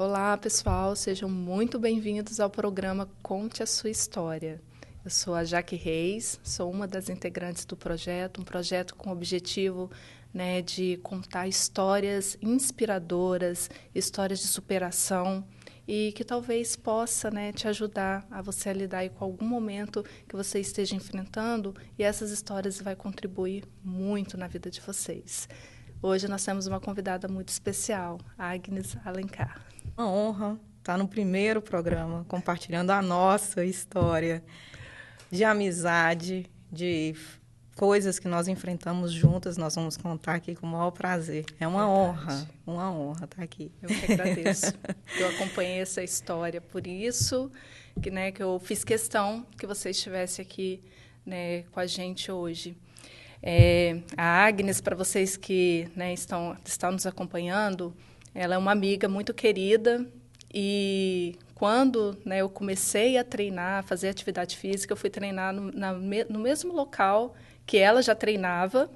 Olá, pessoal, sejam muito bem-vindos ao programa Conte a Sua História. Eu sou a Jaque Reis, sou uma das integrantes do projeto, um projeto com o objetivo, de contar histórias inspiradoras, histórias de superação e que talvez possa, te ajudar a você a lidar aí com algum momento que você esteja enfrentando, e essas histórias vão contribuir muito na vida de vocês. Hoje nós temos uma convidada muito especial, Agnes Alencar. Uma honra estar no primeiro programa, compartilhando a nossa história de amizade, de coisas que nós enfrentamos juntas. Nós vamos contar aqui com o maior prazer. É uma honra estar aqui. Eu que agradeço. Eu acompanhei essa história, por isso que eu fiz questão que você estivesse aqui, com a gente hoje. A Agnes, para vocês que estão nos acompanhando, ela é uma amiga muito querida e quando eu comecei a treinar, a fazer atividade física, eu fui treinar no mesmo local que ela já treinava.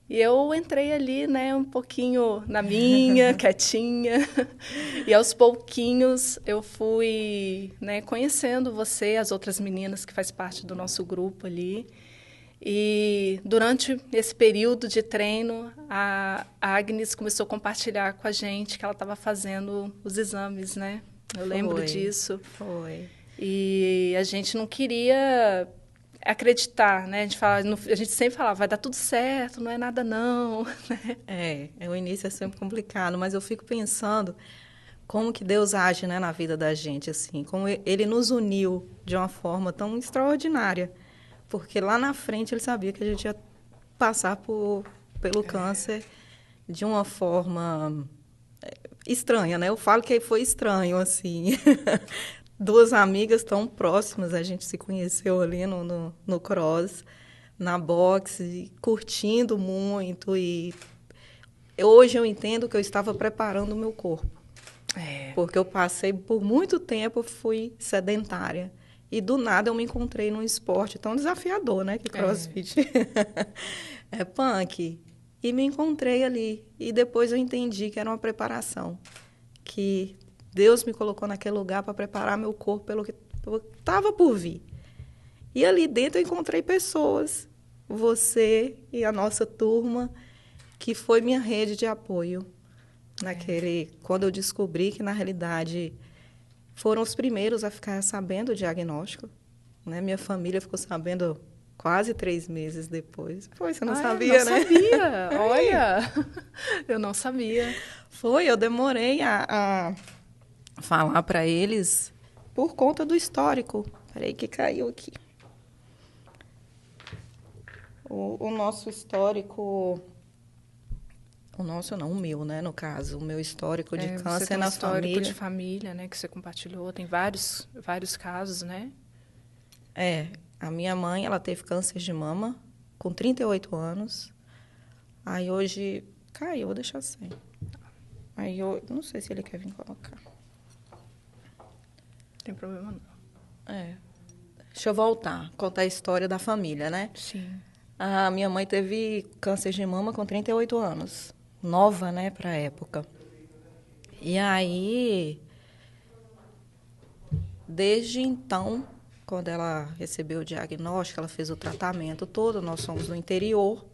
E eu entrei ali, um pouquinho na minha, quietinha. E aos pouquinhos eu fui, conhecendo você, as outras meninas que fazem parte do nosso grupo ali. E durante esse período de treino, a Agnes começou a compartilhar com a gente que ela estava fazendo os exames, né? Eu lembro disso. Foi. E a gente não queria acreditar, né? A gente sempre falava, vai dar tudo certo, não é nada não. O início é sempre complicado, mas eu fico pensando como que Deus age, na vida da gente, assim, como Ele nos uniu de uma forma tão extraordinária. Porque lá na frente ele sabia que a gente ia passar pelo câncer de uma forma estranha, né? Eu falo que foi estranho, assim. Duas amigas tão próximas, a gente se conheceu ali no cross, na boxe, curtindo muito. E hoje eu entendo que eu estava preparando o meu corpo. Porque eu passei por muito tempo, fui sedentária. E do nada eu me encontrei num esporte tão desafiador, né? Que CrossFit é punk. E me encontrei ali. E depois eu entendi que era uma preparação. Que Deus me colocou naquele lugar para preparar meu corpo pelo que estava por vir. E ali dentro eu encontrei pessoas. Você e a nossa turma, que foi minha rede de apoio. Quando eu descobri que, na realidade, foram os primeiros a ficar sabendo o diagnóstico, né? Minha família ficou sabendo quase 3 meses depois. Você não sabia, né? Não sabia, olha, eu não sabia. Eu demorei a falar para eles por conta do histórico. Peraí que caiu aqui. O nosso histórico... O nosso não, o meu, né, no caso. O meu histórico de câncer você tem na histórico família. De família, né, que você compartilhou. Tem vários casos, né? A minha mãe, ela teve câncer de mama com 38 anos. Aí hoje caiu, vou deixar assim. Aí eu não sei se ele quer vir colocar. Não tem problema não. Deixa eu voltar, contar a história da família, né? Sim. A minha mãe teve câncer de mama com 38 anos. Nova, né, para a época. E aí, desde então, quando ela recebeu o diagnóstico, ela fez o tratamento todo, nós somos do interior,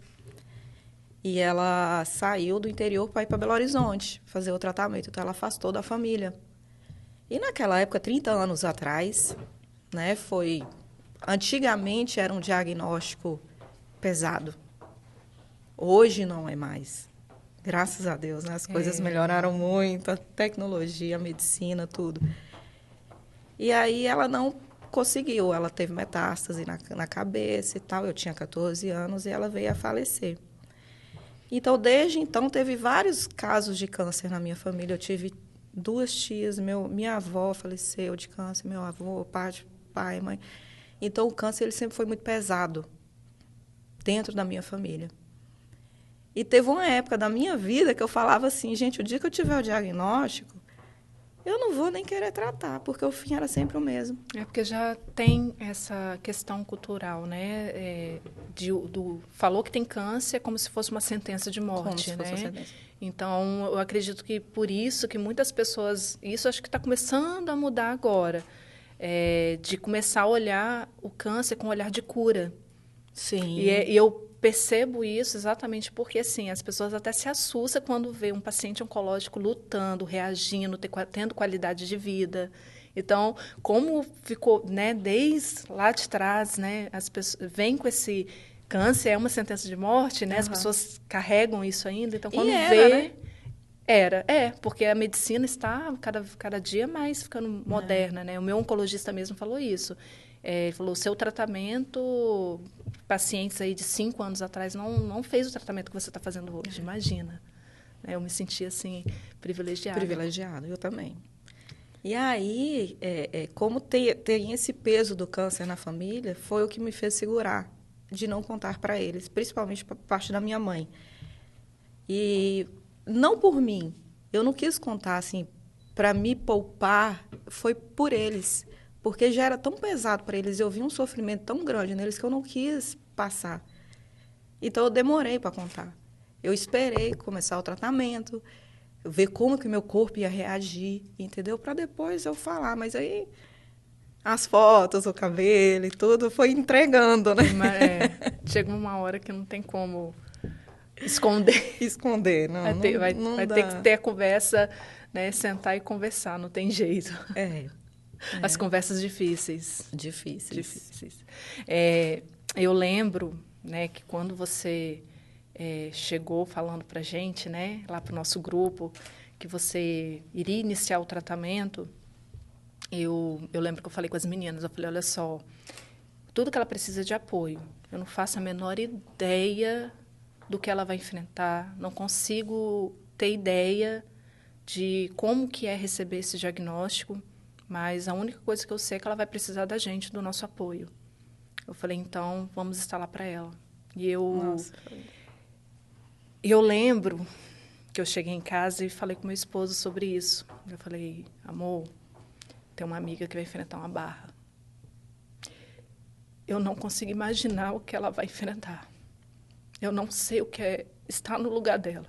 e ela saiu do interior para ir para Belo Horizonte fazer o tratamento, então ela afastou da família. E naquela época, 30 anos atrás, né, antigamente era um diagnóstico pesado. Hoje não é mais. Graças a Deus, né? As coisas melhoraram muito, a tecnologia, a medicina, tudo. E aí ela não conseguiu, ela teve metástase na cabeça e tal. Eu tinha 14 anos e ela veio a falecer. Então, desde então, teve vários casos de câncer na minha família. Eu tive 2 tias, minha avó faleceu de câncer, meu avô, pai, mãe. Então, o câncer ele sempre foi muito pesado dentro da minha família. E teve uma época da minha vida que eu falava assim, gente, o dia que eu tiver o diagnóstico, eu não vou nem querer tratar, porque o fim era sempre o mesmo. É porque já tem essa questão cultural, né? Falou que tem câncer como se fosse uma sentença de morte, Como se fosse né? uma sentença. Então, eu acredito que por isso que muitas pessoas... Isso acho que está começando a mudar agora. De começar a olhar o câncer com um olhar de cura. Sim. E eu percebo isso exatamente porque, assim, as pessoas até se assustam quando vê um paciente oncológico lutando, reagindo, tendo qualidade de vida. Então, como ficou, né, desde lá de trás, né, as pessoas vêm com esse câncer, é uma sentença de morte, né, as pessoas carregam isso ainda. Então, quando né? Porque a medicina está cada dia mais ficando moderna, né? O meu oncologista mesmo falou isso. Ele falou, o seu tratamento, pacientes aí de 5 anos atrás não fez o tratamento que você está fazendo hoje, imagina. Eu me senti, assim, privilegiada. Privilegiada, eu também. E aí, como tem esse peso do câncer na família, foi o que me fez segurar, de não contar para eles, principalmente por parte da minha mãe. E não por mim, eu não quis contar, assim, para me poupar, foi por eles, porque já era tão pesado para eles, eu vi um sofrimento tão grande neles que eu não quis passar. Então, eu demorei para contar. Eu esperei começar o tratamento, ver como que meu corpo ia reagir, entendeu? Para depois eu falar. Mas aí, as fotos, o cabelo e tudo, foi entregando, né? Chega uma hora que não tem como esconder. Esconder, não. Vai ter que ter a conversa, né? Sentar e conversar, não tem jeito. As conversas difíceis. Difíceis. Eu lembro, né, que quando você chegou falando para a gente, né, lá para o nosso grupo, que você iria iniciar o tratamento, eu lembro que eu falei com as meninas, eu falei, olha só, tudo que ela precisa é de apoio. Eu não faço a menor ideia do que ela vai enfrentar, não consigo ter ideia de como que é receber esse diagnóstico, mas a única coisa que eu sei é que ela vai precisar da gente, do nosso apoio. Eu falei, então, vamos estar lá para ela. E eu lembro que eu cheguei em casa e falei com meu esposo sobre isso. Eu falei, amor, tem uma amiga que vai enfrentar uma barra. Eu não consigo imaginar o que ela vai enfrentar. Eu não sei o que é estar no lugar dela.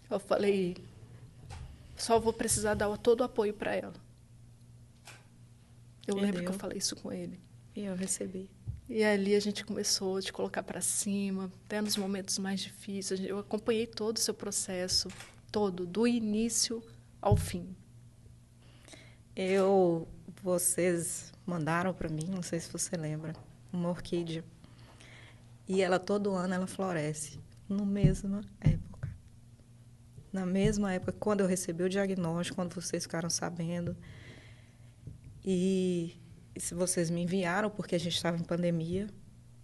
Eu falei, só vou precisar dar todo o apoio para ela. Eu lembro que eu falei isso com ele. E eu recebi. E ali a gente começou a te colocar para cima, até nos momentos mais difíceis. Eu acompanhei todo o seu processo, todo, do início ao fim. Vocês mandaram para mim, não sei se você lembra, uma orquídea. E ela, todo ano, ela floresce, na mesma época. Na mesma época, quando eu recebi o diagnóstico, quando vocês ficaram sabendo. E se vocês me enviaram, porque a gente estava em pandemia,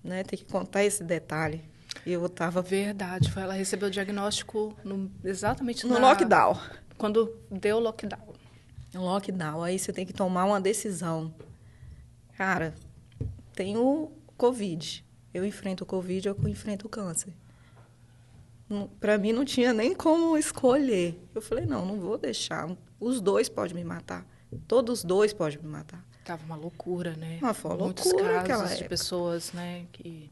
né? Tem que contar esse detalhe. Eu estava... Verdade, ela recebeu o diagnóstico exatamente no lockdown. Quando deu o lockdown. No lockdown, aí você tem que tomar uma decisão. Cara, tem o Covid. Eu enfrento o Covid, eu enfrento o câncer. Para mim, não tinha nem como escolher. Eu falei, não vou deixar. Os dois podem me matar. Todos os dois podem me matar. Tava uma loucura, né? Foi uma muitos loucura casos de pessoas, né, que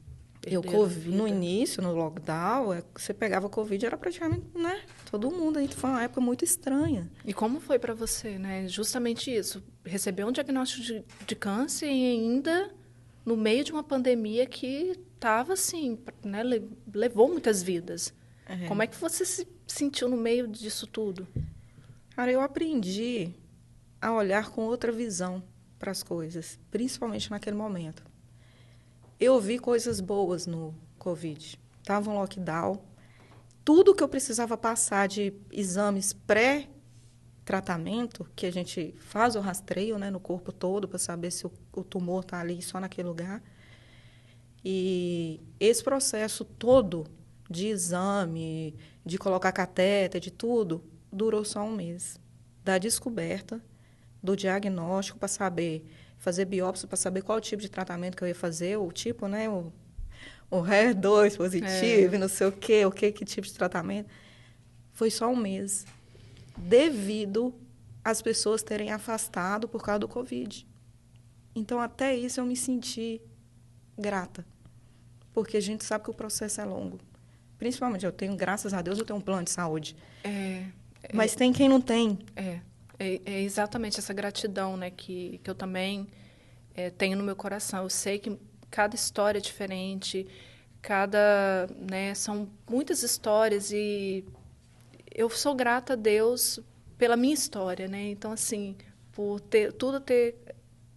no início, no lockdown, você pegava Covid, era praticamente, né? Todo mundo. Aí foi uma época muito estranha. E como foi para você, né? Justamente isso. Receber um diagnóstico de câncer e ainda no meio de uma pandemia que estava assim, né? Levou muitas vidas. Como é que você se sentiu no meio disso tudo? Cara, eu aprendi a olhar com outra visão para as coisas, principalmente naquele momento. Eu vi coisas boas no Covid. Estava um lockdown. Tudo que eu precisava passar de exames pré-tratamento, que a gente faz o rastreio, né, no corpo todo para saber se o tumor está ali só naquele lugar. E esse processo todo de exame, de colocar catéter, de tudo, durou só um mês. Da descoberta, do diagnóstico para saber, fazer biópsia para saber qual tipo de tratamento que eu ia fazer, o tipo, né, o HER2 positivo, não sei o que tipo de tratamento. Foi só um mês. devido às pessoas terem afastado por causa do Covid. Então, até isso eu me senti grata, porque a gente sabe que o processo é longo. Principalmente, graças a Deus, eu tenho um plano de saúde. Mas tem quem não tem. É exatamente essa gratidão, né, que eu também tenho no meu coração. Eu sei que cada história é diferente, né, são muitas histórias e eu sou grata a Deus pela minha história, né? Então, assim, por tudo ter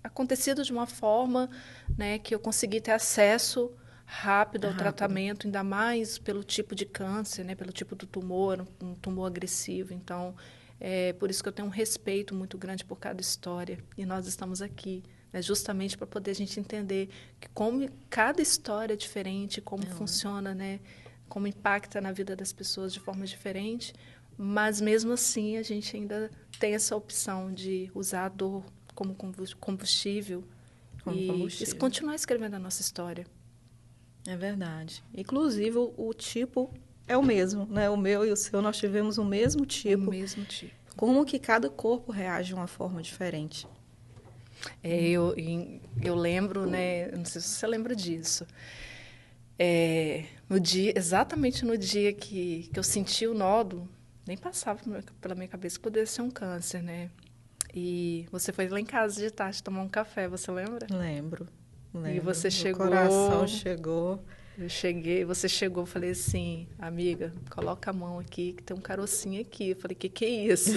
acontecido de uma forma, né, que eu consegui ter acesso rápido ao tratamento, ainda mais pelo tipo de câncer, né, pelo tipo do tumor, um tumor agressivo. Então, é por isso que eu tenho um respeito muito grande por cada história. E nós estamos aqui, né, justamente para poder a gente entender que como cada história é diferente, como funciona, né, como impacta na vida das pessoas de forma diferente, mas mesmo assim a gente ainda tem essa opção de usar a dor como combustível e continuar escrevendo a nossa história. É verdade. Inclusive, o tipo é o mesmo, né? O meu e o seu, nós tivemos o mesmo tipo. O mesmo tipo. Como que cada corpo reage de uma forma diferente. Eu lembro, né? Não sei se você lembra disso. Exatamente no dia que eu senti o nódulo, nem passava pela minha cabeça que poderia ser um câncer, né? E você foi lá em casa de tarde tomar um café, você lembra? Lembro. E você chegou... O coração chegou. Eu cheguei, você chegou, eu falei assim, amiga, coloca a mão aqui, que tem um carocinho aqui. Eu falei, que é isso?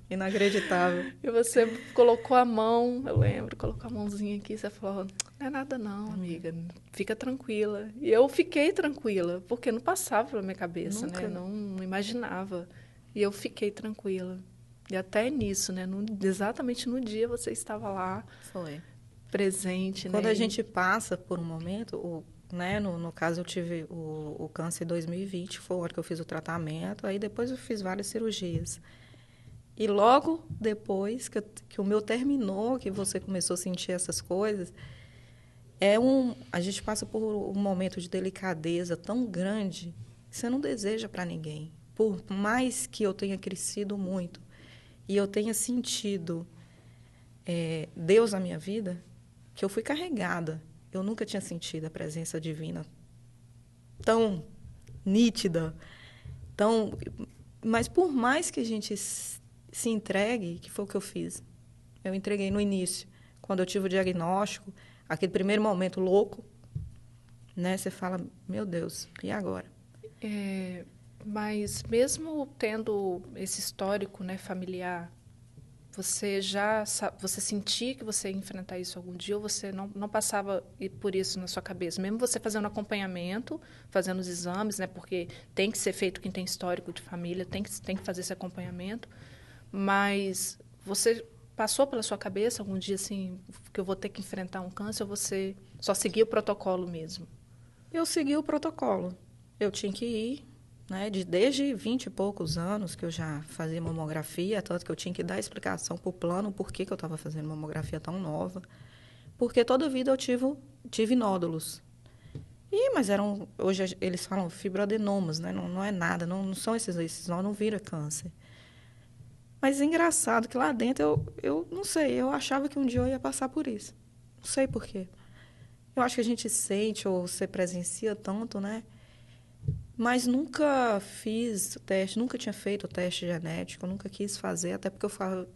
Inacreditável. E você colocou a mão, eu lembro, colocou a mãozinha aqui, você falou, não é nada não, amiga, fica tranquila. E eu fiquei tranquila, porque não passava pela minha cabeça, Nunca. né? Não imaginava. E eu fiquei tranquila. E até nisso, né? Exatamente no dia você estava lá. Foi. Presente, Quando né? a gente passa por um momento, né, no caso eu tive o câncer em 2020, foi o ano que eu fiz o tratamento, aí depois eu fiz várias cirurgias. E logo depois que o meu terminou, que você começou a sentir essas coisas, a gente passa por um momento de delicadeza tão grande que você não deseja para ninguém. Por mais que eu tenha crescido muito e eu tenha sentido Deus na minha vida, que eu fui carregada. Eu nunca tinha sentido a presença divina tão nítida, mas por mais que a gente se entregue, que foi o que eu fiz. Eu entreguei no início, quando eu tive o diagnóstico, aquele primeiro momento louco, né? Você fala, meu Deus, e agora? Mas mesmo tendo esse histórico, né, familiar, você sentia que você ia enfrentar isso algum dia ou você não passava por isso na sua cabeça? Mesmo você fazendo acompanhamento, fazendo os exames, né, porque tem que ser feito quem tem histórico de família, tem que fazer esse acompanhamento, mas você passou pela sua cabeça algum dia assim que eu vou ter que enfrentar um câncer ou você só seguia o protocolo mesmo? Eu segui o protocolo. Eu tinha que ir, né? Desde 20 e poucos anos que eu já fazia mamografia, tanto que eu tinha que dar explicação para o plano por que eu estava fazendo mamografia tão nova. Porque toda a vida eu tive nódulos. Mas hoje eles falam fibroadenomas, né? Não é nada, não são esses nódulos, não vira câncer. Mas é engraçado que lá dentro eu não sei, eu achava que um dia eu ia passar por isso. Não sei por quê. Eu acho que a gente sente ou você presencia tanto, né? Mas nunca fiz o teste, nunca tinha feito o teste genético, nunca quis fazer, até porque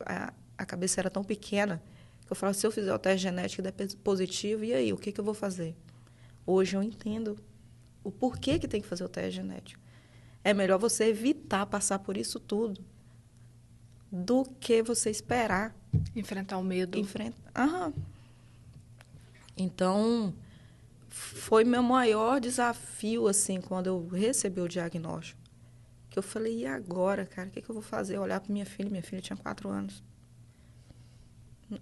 a cabeça era tão pequena que eu falava, se eu fizer o teste genético e der positivo, e aí, o que eu vou fazer? Hoje eu entendo o porquê que tem que fazer o teste genético. É melhor você evitar passar por isso tudo do que você esperar. Enfrentar o medo. Então, foi meu maior desafio, assim, quando eu recebi o diagnóstico. Que eu falei, e agora, cara? O que eu vou fazer? Olhar para minha filha tinha 4 anos.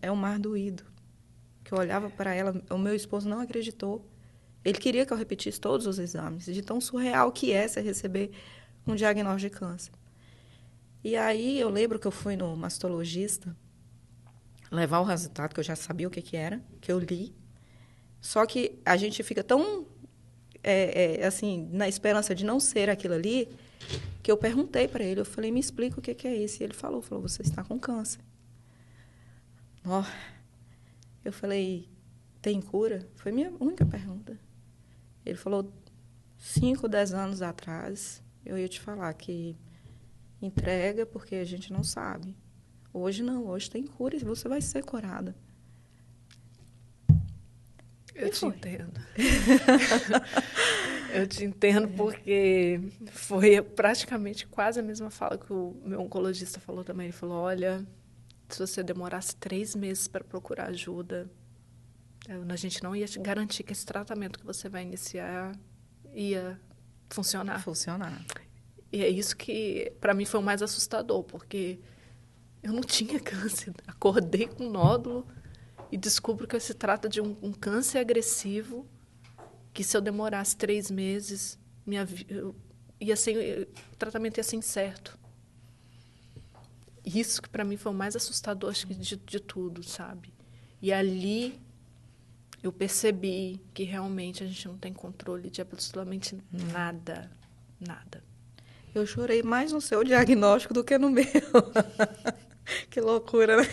É o mar doído. Que eu olhava para ela, o meu esposo não acreditou. Ele queria que eu repetisse todos os exames, de tão surreal que é você receber um diagnóstico de câncer. E aí eu lembro que eu fui no mastologista levar o resultado, que eu já sabia o que era, que eu li. Só que a gente fica tão, assim, na esperança de não ser aquilo ali, que eu perguntei para ele, eu falei, me explica o que é isso. E ele falou, você está com câncer. Oh, eu falei, tem cura? Foi minha única pergunta. Ele falou, 5, 10 anos atrás, eu ia te falar que entrega porque a gente não sabe. Hoje não, hoje tem cura e você vai ser curada. Eu te entendo. Eu te entendo porque foi praticamente quase a mesma fala que o meu oncologista falou também. Ele falou, olha, se você demorasse 3 meses para procurar ajuda, a gente não ia te garantir que esse tratamento que você vai iniciar ia funcionar. E é isso que, para mim, foi o mais assustador, porque eu não tinha câncer. Acordei com um nódulo e descubro que se trata de um câncer agressivo, que se eu demorasse 3 meses, o tratamento ia ser incerto. Isso que para mim foi o mais assustador, acho que de tudo, sabe? E ali eu percebi que realmente a gente não tem controle de absolutamente nada, nada. Eu chorei mais no seu diagnóstico do que no meu. Que loucura, né?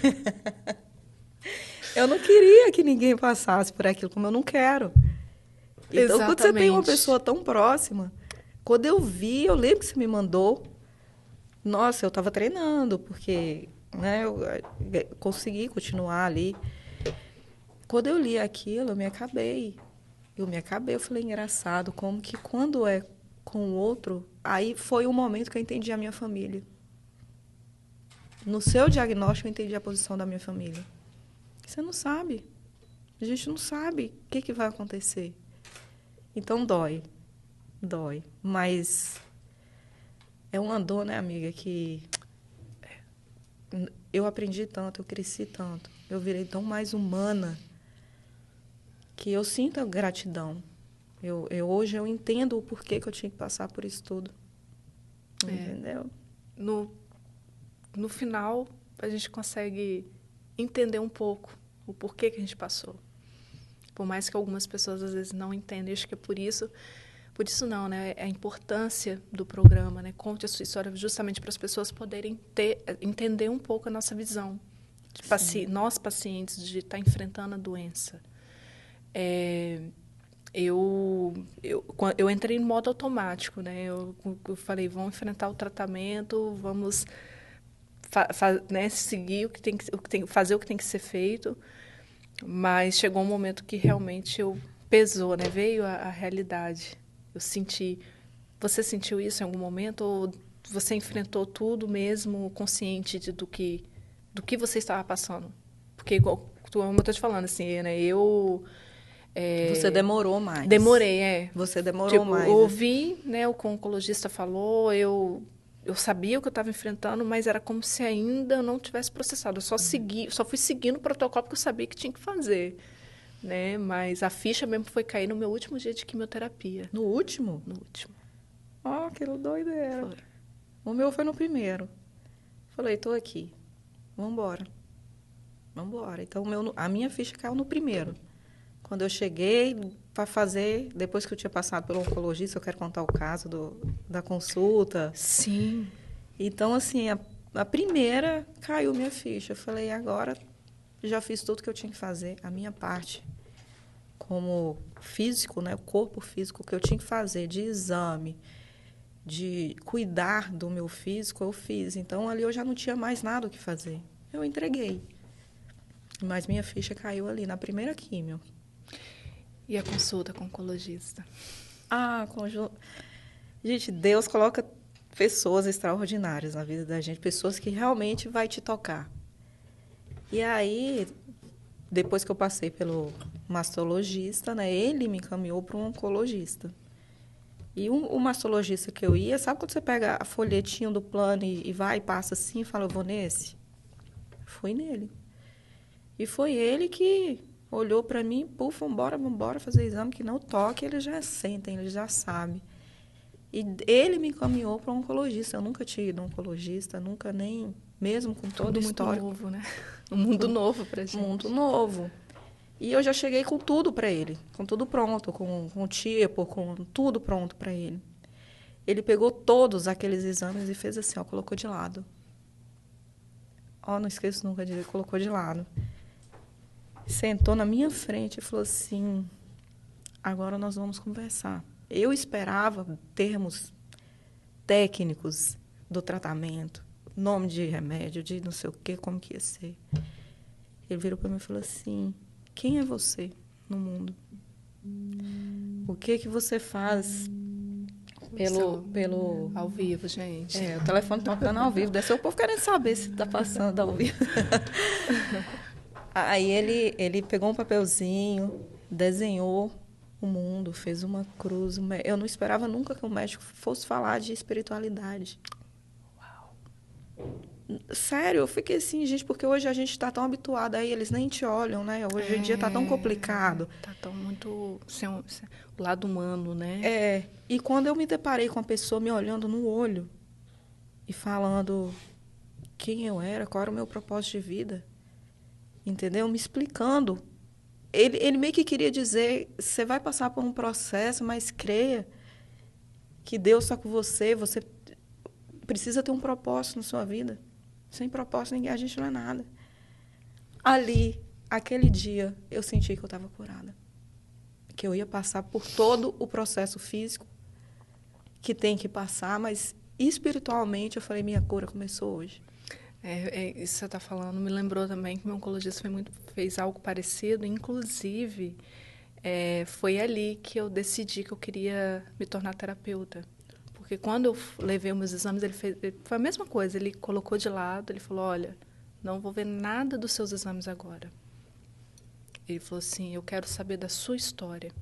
Eu não queria que ninguém passasse por aquilo, como eu não quero. Então, exatamente. Quando você tem uma pessoa tão próxima, quando eu vi, eu lembro que você me mandou. Nossa, eu estava treinando, porque né, eu consegui continuar ali. Quando eu li aquilo, eu me acabei. Eu falei, engraçado, como que quando é com o outro, aí foi o momento que eu entendi a minha família. No seu diagnóstico, eu entendi a posição da minha família. Você não sabe. A gente não sabe o que vai acontecer. Então, dói. Dói. Mas é uma dor, né, amiga, que eu aprendi tanto, eu cresci tanto. Eu virei tão mais humana que eu sinto gratidão. Hoje eu entendo o porquê que eu tinha que passar por isso tudo. Entendeu? No final, a gente consegue entender um pouco o porquê que a gente passou. Por mais que algumas pessoas, às vezes, não entendem. Acho que é por isso não, né? A importância do programa, né? Conte a sua história justamente para as pessoas poderem entender um pouco a nossa visão. Nós, pacientes, de estar enfrentando a doença. Eu entrei em modo automático, né? Eu falei, vamos enfrentar o tratamento, vamos né, seguir fazer o que tem que ser feito, mas chegou um momento que realmente pesou, né? Veio a realidade. Eu senti. Você sentiu isso em algum momento ou você enfrentou tudo mesmo consciente do que você estava passando? Porque como eu estou te falando assim, né? Você demorou mais. Demorei, Você demorou mais. Eu ouvi, né, o que o oncologista falou, eu sabia o que eu estava enfrentando, mas era como se ainda eu não tivesse processado. Eu só fui seguindo o protocolo porque eu sabia que tinha que fazer, né? Mas a ficha mesmo foi cair no meu último dia de quimioterapia. No último? No último. Oh, que doideira. Foi. O meu foi no primeiro. Falei, estou aqui. Vamos embora. Então, a minha ficha caiu no primeiro. Quando eu cheguei para fazer, depois que eu tinha passado pelo oncologista, eu quero contar o caso da consulta. Sim. Então, assim, a primeira caiu minha ficha. Eu falei, agora já fiz tudo que eu tinha que fazer, a minha parte como físico, né, o corpo físico que eu tinha que fazer de exame, de cuidar do meu físico, eu fiz. Então, ali eu já não tinha mais nada o que fazer. Eu entreguei. Mas minha ficha caiu ali, na primeira químio. E a consulta com o oncologista? Gente, Deus coloca pessoas extraordinárias na vida da gente, pessoas que realmente vai te tocar. E aí, depois que eu passei pelo mastologista, né, ele me encaminhou para um oncologista. E o mastologista que eu ia, sabe quando você pega a folhetinho do plano e vai e passa assim e fala, eu vou nesse? Fui nele. E foi ele que olhou para mim, puf, vambora fazer exame, que não toque, eles já sentem, eles já sabem. E ele me encaminhou para um oncologista. Eu nunca tinha ido a um oncologista, nunca nem, mesmo com todo o histórico. Muito novo, né? Um mundo novo para gente. Um mundo novo. E eu já cheguei com tudo para ele, com tudo pronto, com tipo, com tudo pronto para ele. Ele pegou todos aqueles exames e fez assim, ó, colocou de lado. Ó, não esqueço nunca de ele colocou de lado. Sentou na minha frente e falou assim, agora nós vamos conversar. Eu esperava termos técnicos do tratamento, nome de remédio, de não sei o quê, como que ia ser. Ele virou para mim e falou assim, quem é você no mundo? O que você faz pelo... Ao vivo, gente. O telefone tocando ao vivo. Deve ser o povo querendo saber se está passando ao vivo. Aí ele pegou um papelzinho, desenhou o mundo, fez uma cruz. Eu não esperava nunca que o médico fosse falar de espiritualidade. Uau. Sério, eu fiquei assim, gente, porque hoje a gente está tão habituado aí, eles nem te olham, né? Hoje em dia está tão complicado. Está tão muito... o lado humano, né? E quando eu me deparei com a pessoa me olhando no olho e falando quem eu era, qual era o meu propósito de vida, entendeu? Me explicando. Ele meio que queria dizer, você vai passar por um processo, mas creia que Deus está com você, você precisa ter um propósito na sua vida. Sem propósito, a gente não é nada. Ali, aquele dia, eu senti que eu estava curada. Que eu ia passar por todo o processo físico que tem que passar, mas espiritualmente eu falei, minha cura começou hoje. Isso que você está falando me lembrou também que meu oncologista fez algo parecido, inclusive foi ali que eu decidi que eu queria me tornar terapeuta. Porque quando eu levei os meus exames, foi a mesma coisa, ele colocou de lado, ele falou, olha, não vou ver nada dos seus exames agora. Ele falou assim, eu quero saber da sua história.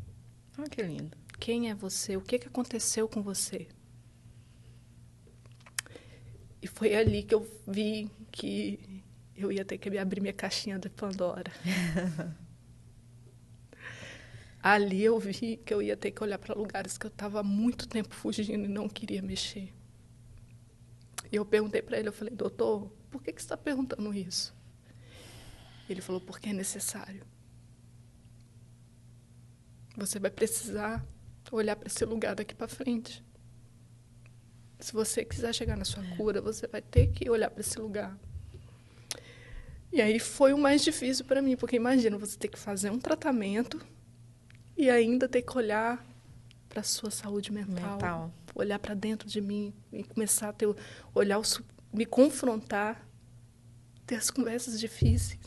Ah, que lindo. Quem é você? O que aconteceu com você? E foi ali que eu vi que eu ia ter que abrir minha caixinha de Pandora. Ali eu vi que eu ia ter que olhar para lugares que eu estava há muito tempo fugindo e não queria mexer. E eu perguntei para ele, eu falei, doutor, por que você está perguntando isso? Ele falou, porque é necessário. Você vai precisar olhar para esse lugar daqui para frente. Se você quiser chegar na sua cura, você vai ter que olhar para esse lugar. E aí foi o mais difícil para mim, porque imagina, você ter que fazer um tratamento e ainda ter que olhar para a sua saúde mental. Olhar para dentro de mim e começar a ter, me confrontar, ter as conversas difíceis.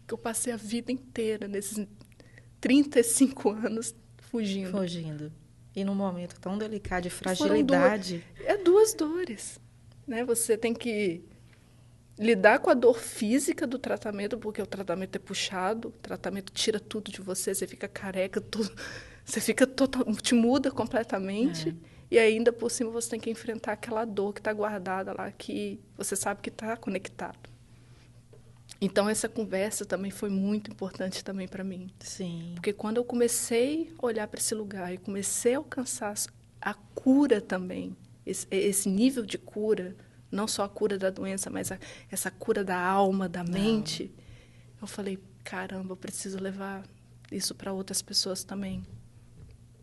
Que eu passei a vida inteira, nesses 35 anos, fugindo. E num momento tão delicado de fragilidade. Duas dores. Né? Você tem que lidar com a dor física do tratamento, porque o tratamento é puxado, o tratamento tira tudo de você, você fica careca, você fica te muda completamente. E ainda por cima você tem que enfrentar aquela dor que está guardada lá, que você sabe que está conectado. Então, essa conversa também foi muito importante também para mim. Sim. Porque quando eu comecei a olhar para esse lugar e comecei a alcançar a cura também, esse nível de cura, não só a cura da doença, mas essa cura da alma, da mente, eu falei, caramba, eu preciso levar isso para outras pessoas também.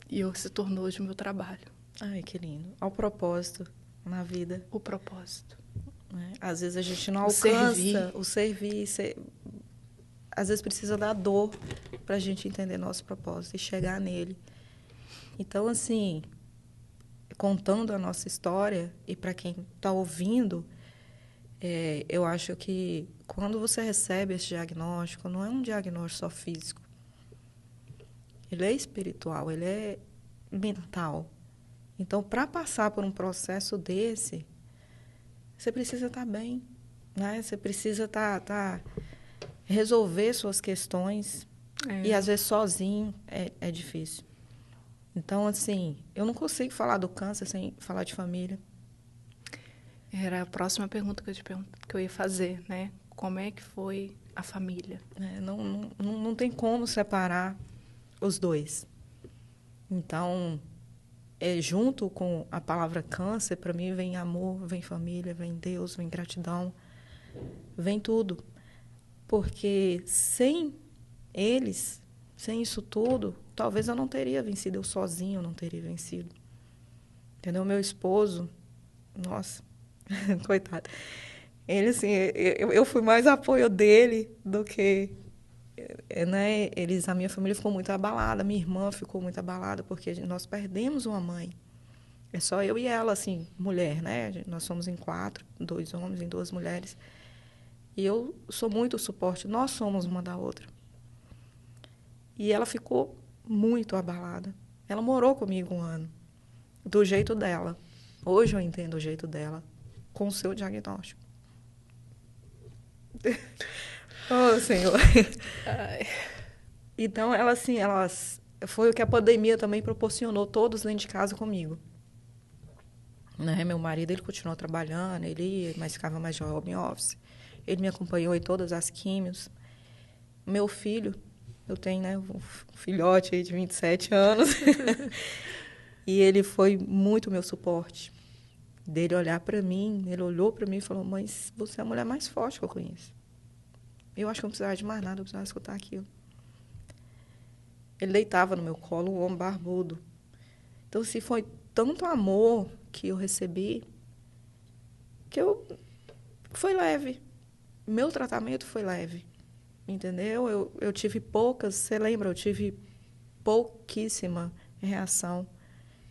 E se tornou hoje o meu trabalho. Ai, que lindo. Ao propósito na vida. O propósito. Às vezes a gente não alcança o servir. Às vezes precisa da dor para a gente entender nosso propósito e chegar nele. Então, assim, contando a nossa história, e para quem está ouvindo, eu acho que quando você recebe esse diagnóstico, não é um diagnóstico só físico. Ele é espiritual, ele é mental. Então, para passar por um processo desse, você precisa estar bem, né? Você precisa resolver suas questões. E, às vezes, sozinho é difícil. Então, assim, eu não consigo falar do câncer sem falar de família. Era a próxima pergunta que eu ia fazer, né? Como é que foi a família? Não tem como separar os dois. Então, junto com a palavra câncer, para mim vem amor, vem família, vem Deus, vem gratidão, vem tudo. Porque sem eles, sem isso tudo, talvez eu não teria vencido, eu sozinho não teria vencido. Entendeu? Meu esposo, nossa, coitado. Ele, assim, eu fui mais apoio dele do que, né? A minha família ficou muito abalada, minha irmã ficou muito abalada, porque nós perdemos uma mãe. É só eu e ela, assim, mulher, né? Nós somos em 4, 2 homens e 2 mulheres. E eu sou muito o suporte, nós somos uma da outra. E ela ficou muito abalada. Ela morou comigo 1 ano, do jeito dela. Hoje eu entendo o jeito dela, com o seu diagnóstico. Oh, Senhor. Ai. Então, ela, assim, foi o que a pandemia também proporcionou, todos dentro de casa comigo. Né? Meu marido, ele continuou trabalhando, ele ia, mas ficava mais de home office. Ele me acompanhou em todas as químios. Meu filho, eu tenho, né, um filhote aí de 27 anos, e ele foi muito meu suporte. Dele olhar para mim, ele olhou para mim e falou: mãe, você é a mulher mais forte que eu conheço. Eu acho que eu não precisava de mais nada, eu precisava escutar aquilo. Ele deitava no meu colo, um homem barbudo. Então, assim, foi tanto amor que eu recebi que foi leve. Meu tratamento foi leve, entendeu? Eu tive poucas, você lembra, eu tive pouquíssima reação.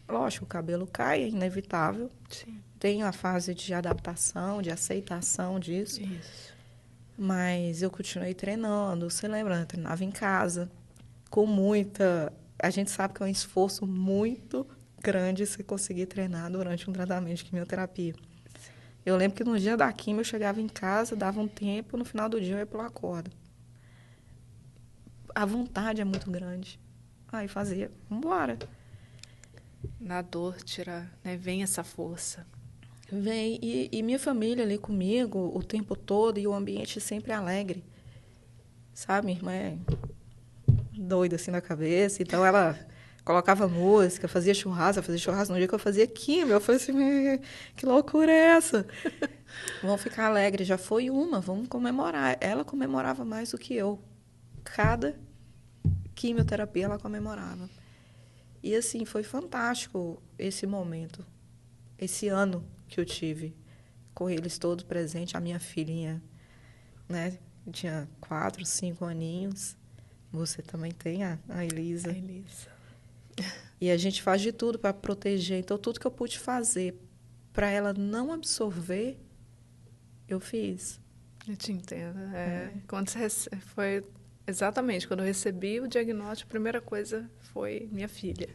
Lógico, o cabelo cai, é inevitável. Sim. Tem a fase de adaptação, de aceitação disso. Isso. Mas eu continuei treinando. Você lembra, eu treinava em casa, com muita... A gente sabe que é um esforço muito grande você conseguir treinar durante um tratamento de quimioterapia. Eu lembro que no dia da quimio eu chegava em casa, dava um tempo, no final do dia eu ia pular a corda. A vontade é muito grande. Aí fazia, vamos embora. Na dor, né, vem essa força. Vem, e minha família ali comigo o tempo todo e o ambiente sempre alegre. Sabe, minha irmã é doida assim na cabeça, então ela colocava música, fazia churrasco no dia que eu fazia químio. Eu falei assim, que loucura é essa? Vamos ficar alegres. Já foi vamos comemorar. Ela comemorava mais do que eu. Cada quimioterapia ela comemorava. E, assim, foi fantástico esse momento, esse ano que eu tive, com eles todos presentes. A minha filhinha, né, tinha 4, 5 aninhos. Você também tem a Elisa. A Elisa. E a gente faz de tudo para proteger. Então, tudo que eu pude fazer para ela não absorver, eu fiz. Eu te entendo. Quando foi exatamente quando eu recebi o diagnóstico, a primeira coisa foi minha filha.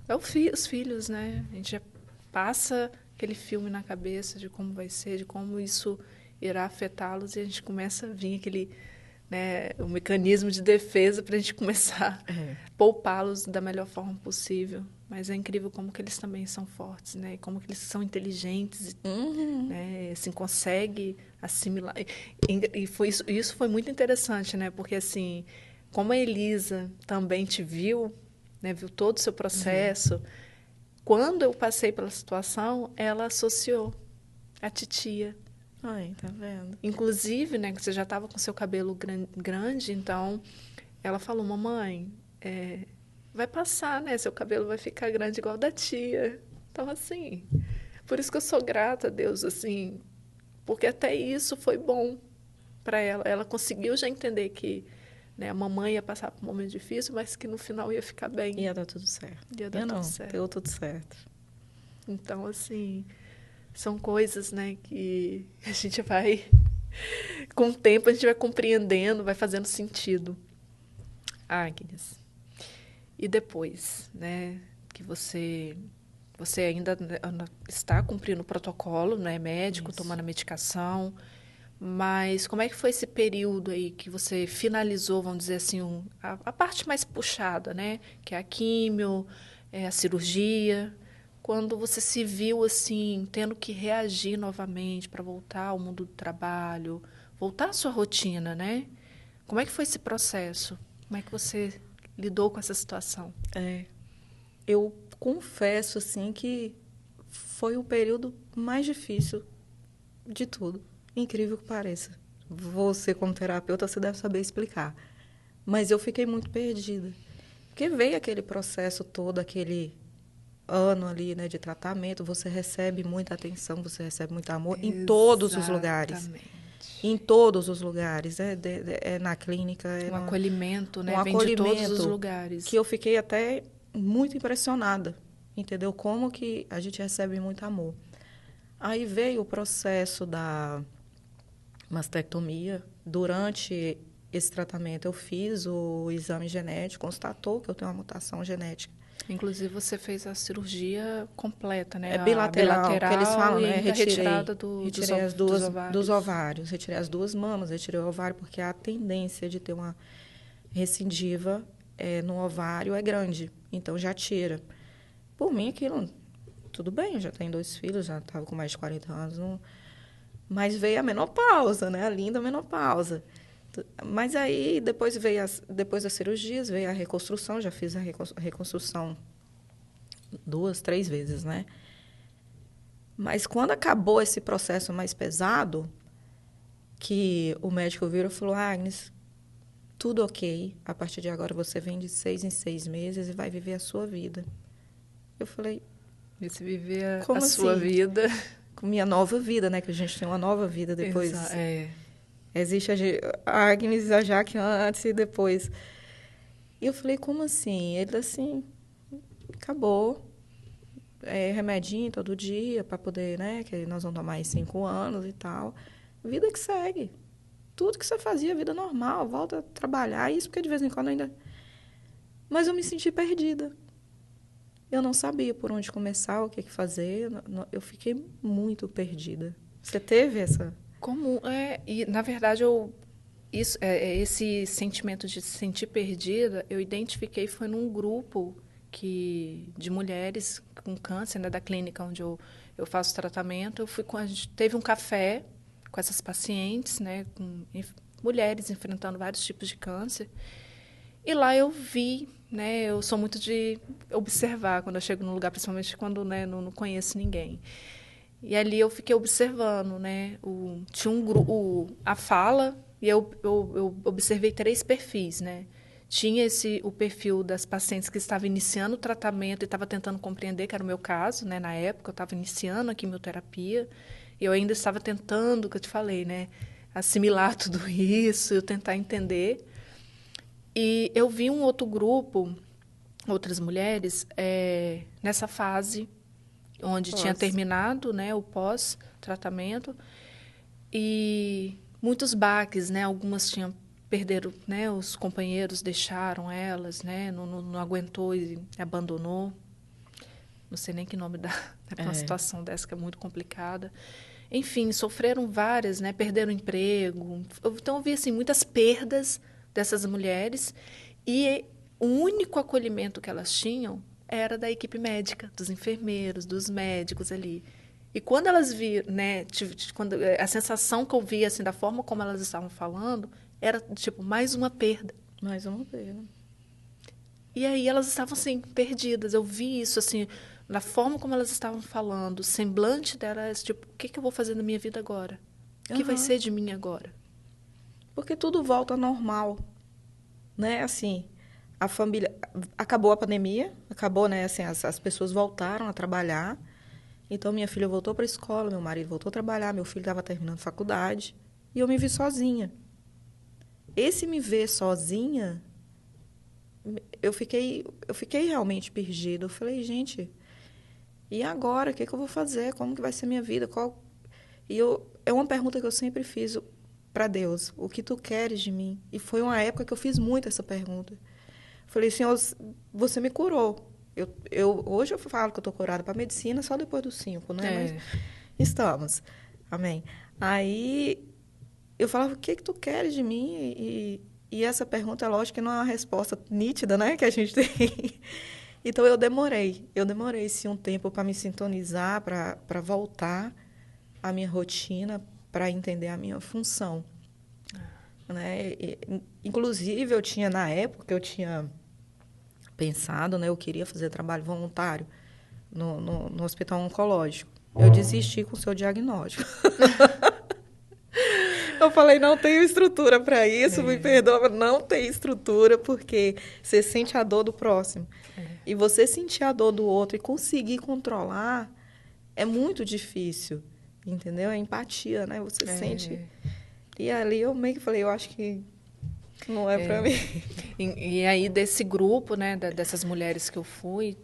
Os filhos, né? A gente já passa aquele filme na cabeça de como vai ser, de como isso irá afetá-los, e a gente começa a vir aquele, né, o mecanismo de defesa para a gente começar a poupá-los da melhor forma possível. Mas é incrível como que eles também são fortes, né? E como que eles são inteligentes, né? Assim, consegue assimilar. E isso foi muito interessante, né? Porque, assim, como a Elisa também te viu, né? Viu todo o seu processo, quando eu passei pela situação, ela associou a titia. Ai, tá vendo? Inclusive, né, que você já estava com seu cabelo grande, então ela falou: mamãe, vai passar, né? Seu cabelo vai ficar grande igual da tia. Então, assim, por isso que eu sou grata a Deus, assim, porque até isso foi bom para ela. Ela conseguiu já entender que, né, a mamãe ia passar por um momento difícil, mas que no final ia ficar bem. Ia dar tudo certo. Ia dar tudo certo. Deu tudo certo. Então, assim, são coisas, né, que a gente vai, com o tempo, a gente vai compreendendo, vai fazendo sentido. Agnes, e depois, né, que você ainda está cumprindo o protocolo, né, médico, Isso. tomando a medicação, mas como é que foi esse período aí que você finalizou, vamos dizer assim, a parte mais puxada, né, que é a químio, a cirurgia, quando você se viu assim, tendo que reagir novamente para voltar ao mundo do trabalho, voltar à sua rotina, né? Como é que foi esse processo? Como é que você lidou com essa situação? Eu confesso, assim, que foi o período mais difícil de tudo. Incrível que pareça. Você, como terapeuta, você deve saber explicar. Mas eu fiquei muito perdida. Porque veio aquele processo todo, aquele ano ali, né, de tratamento, você recebe muita atenção, você recebe muito amor em todos os lugares. Exatamente. Em todos os lugares, é na clínica. Um acolhimento, né? Um Vem de todos os acolhimento lugares. que eu fiquei até muito impressionada, entendeu? Como que a gente recebe muito amor. Aí veio o processo da mastectomia. Durante esse tratamento, eu fiz o exame genético, constatou que eu tenho uma mutação genética. Inclusive, você fez a cirurgia completa, né? É bilateral, que eles falam, né? Retirada retirei as duas, dos ovários. Retirei as duas mamas, retirei o ovário, porque a tendência de ter uma recidiva no ovário é grande. Então, já tira. Por mim, aquilo, tudo bem, eu já tenho 2 filhos, já estava com mais de 40 anos. Não... Mas veio a menopausa, né? A linda menopausa. Mas aí, depois das cirurgias, veio a reconstrução. Já fiz a reconstrução 2, 3 vezes, né? Mas quando acabou esse processo mais pesado, que o médico virou e falou, Agnes, tudo ok. A partir de agora, você vem de 6 em 6 meses e vai viver a sua vida. Eu falei... E se viver como a sua assim? vida... Com minha nova vida, né? Que a gente tem uma nova vida depois... Existe a Agnes, a Jaque antes e depois. E eu falei, como assim? Ele assim, acabou. Remedinho todo dia para poder, né? Que nós vamos tomar em 5 anos e tal. Vida que segue. Tudo que você fazia, vida normal, volta a trabalhar. Isso porque de vez em quando ainda... Mas eu me senti perdida. Eu não sabia por onde começar, o que fazer. Eu fiquei muito perdida. Você teve essa... Comum, e na verdade esse sentimento de se sentir perdida, eu identifiquei foi num grupo de mulheres com câncer, né, da clínica onde eu faço tratamento. A gente teve um café com essas pacientes, né, com mulheres enfrentando vários tipos de câncer. E lá eu vi, né, eu sou muito de observar quando eu chego num lugar, principalmente quando, né, não conheço ninguém. E ali eu fiquei observando, né? Tinha um grupo, a fala, e eu observei 3 perfis, né? Tinha o perfil das pacientes que estavam iniciando o tratamento e estava tentando compreender, que era o meu caso, né? Na época, eu estava iniciando a quimioterapia, e eu ainda estava tentando, que eu te falei, né? Assimilar tudo isso, eu tentar entender. E eu vi um outro grupo, outras mulheres, nessa fase, onde tinha terminado, né, o pós-tratamento, e muitos baques, né, algumas perderam, né, os companheiros deixaram elas, né, não aguentou e abandonou. Não sei nem que nome dá para uma situação dessa que é muito complicada. Enfim, sofreram várias, né, perderam emprego. Então eu vi assim muitas perdas dessas mulheres e o único acolhimento que elas tinham era da equipe médica, dos enfermeiros, dos médicos ali. E quando elas viram, né, a sensação que eu vi, assim, da forma como elas estavam falando, era, tipo, mais uma perda. Mais uma perda. E aí elas estavam, assim, perdidas. Eu vi isso, assim, na forma como elas estavam falando, o semblante delas, tipo, o que eu vou fazer na minha vida agora? O que vai ser de mim agora? Porque tudo volta ao normal, né, assim... A família... Acabou a pandemia, acabou, né? Assim, as pessoas voltaram a trabalhar. Então, minha filha voltou para a escola, meu marido voltou a trabalhar, meu filho estava terminando faculdade. E eu me vi sozinha. Esse me ver sozinha, eu fiquei realmente perdida. Eu falei, gente, e agora? O que eu vou fazer? Como que vai ser minha vida? É uma pergunta que eu sempre fiz para Deus. O que tu queres de mim? E foi uma época que eu fiz muito essa pergunta. Falei, Senhor, você me curou. Hoje eu falo que eu estou curada para a medicina só depois dos 5, né? Mas estamos. Amém. Aí eu falava, o que tu queres de mim? E essa pergunta, é lógico que não é uma resposta nítida, né? Que a gente tem. Então eu demorei sim um tempo para me sintonizar, para voltar à minha rotina, para entender a minha função. Né? Inclusive, na época, eu tinha pensado, né? Eu queria fazer trabalho voluntário no hospital oncológico. Eu desisti com o seu diagnóstico. Eu falei, não tenho estrutura para isso, me perdoa, não tenho estrutura, porque você sente a dor do próximo. E você sentir a dor do outro e conseguir controlar é muito difícil, entendeu? É empatia, né? Você sente... E ali eu meio que falei, eu acho que não é para mim. E aí, desse grupo, né, dessas mulheres que eu fui,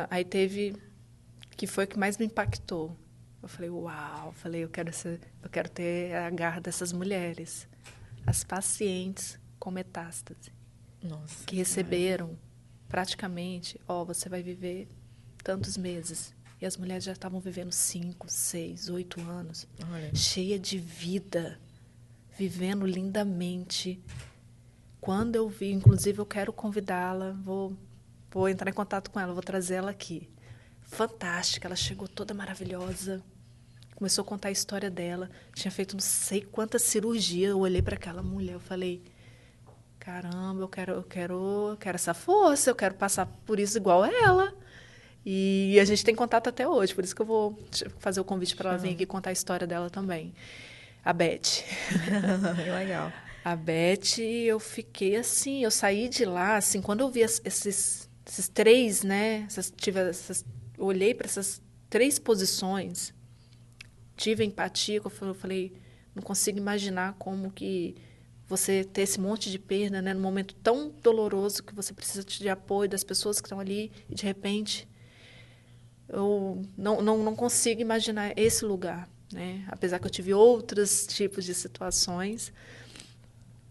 aí teve, que foi o que mais me impactou. Eu falei, uau, eu quero ter a garra dessas mulheres, as pacientes com metástase. Nossa, que receberam praticamente, você vai viver tantos meses. E as mulheres já estavam vivendo 5, 6, 8 anos, olha. cheia de vida, vivendo lindamente. Quando eu vi, inclusive eu quero convidá-la, vou entrar em contato com ela, vou trazer ela aqui. Fantástica, ela chegou toda maravilhosa, começou a contar a história dela, tinha feito não sei quantas cirurgias, eu olhei para aquela mulher, eu falei, caramba, eu quero essa força, eu quero passar por isso igual ela. E a gente tem contato até hoje, por isso que eu vou fazer o convite para ela vir aqui contar a história dela também. A Beth. Legal. A Beth, eu fiquei assim, eu saí de lá, assim, quando eu vi esses três, né, eu olhei para essas 3 posições, tive empatia, eu falei, não consigo imaginar como que você ter esse monte de perda, né, num momento tão doloroso que você precisa de apoio das pessoas que estão ali e, de repente, eu não consigo imaginar esse lugar, né? Apesar que eu tive outros tipos de situações,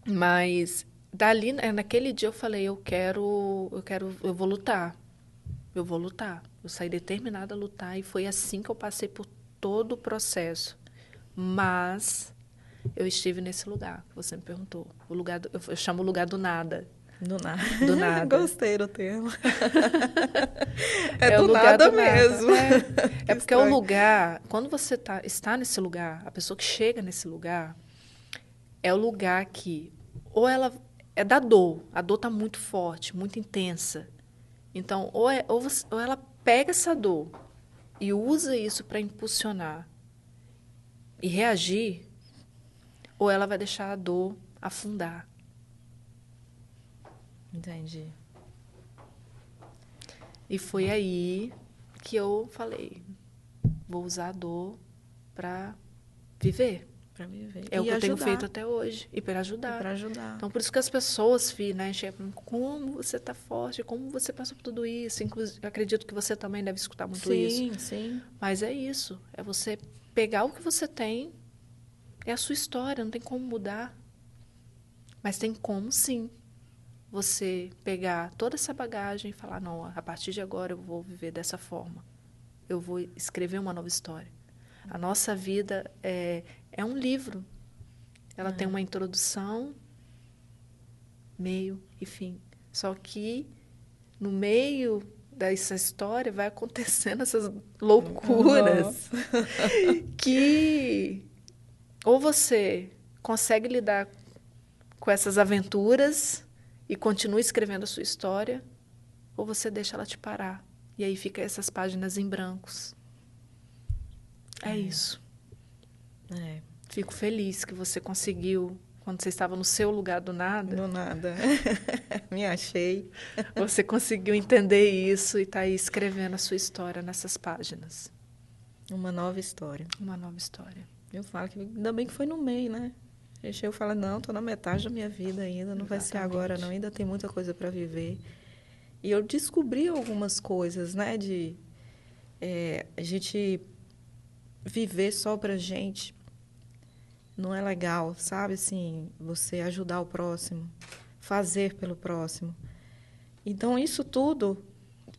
mas dali, naquele dia eu falei, eu vou lutar, eu saí determinada a lutar e foi assim que eu passei por todo o processo, mas eu estive nesse lugar que você me perguntou, eu chamo o lugar do nada. Do nada. Do nada. Gostei do termo. É do lugar nada do mesmo. É porque é o lugar, quando você está nesse lugar, a pessoa que chega nesse lugar, é o lugar que, ou ela é da dor, a dor está muito forte, muito intensa. Então, ou ela pega essa dor e usa isso para impulsionar e reagir, ou ela vai deixar a dor afundar. Entendi. E foi aí que eu falei, vou usar a dor para viver. Para viver. É o que eu tenho feito até hoje. E para ajudar. Para ajudar. Então, por isso que as pessoas, né, chegam, como você está forte, como você passou por tudo isso. Inclusive, eu acredito que você também deve escutar muito isso. Sim, sim. Mas é isso. É você pegar o que você tem, é a sua história, não tem como mudar. Mas tem como, sim, você pegar toda essa bagagem e falar, não, a partir de agora eu vou viver dessa forma. Eu vou escrever uma nova história. A nossa vida é um livro. Ela tem uma introdução, meio e fim. Só que no meio dessa história vai acontecendo essas loucuras que ou você consegue lidar com essas aventuras e continua escrevendo a sua história, ou você deixa ela te parar. E aí fica essas páginas em brancos. É isso. Fico feliz que você conseguiu, quando você estava no seu lugar do nada. Do nada. Me achei. Você conseguiu entender isso e está aí escrevendo a sua história nessas páginas. Uma nova história. Uma nova história. Eu falo que ainda bem que foi no meio, né? Eu falo, não, estou na metade da minha vida ainda, não vai ser agora, não. Ainda tem muita coisa para viver. E eu descobri algumas coisas, né? De a gente viver só pra gente não é legal, sabe? Assim, você ajudar o próximo, fazer pelo próximo. Então, isso tudo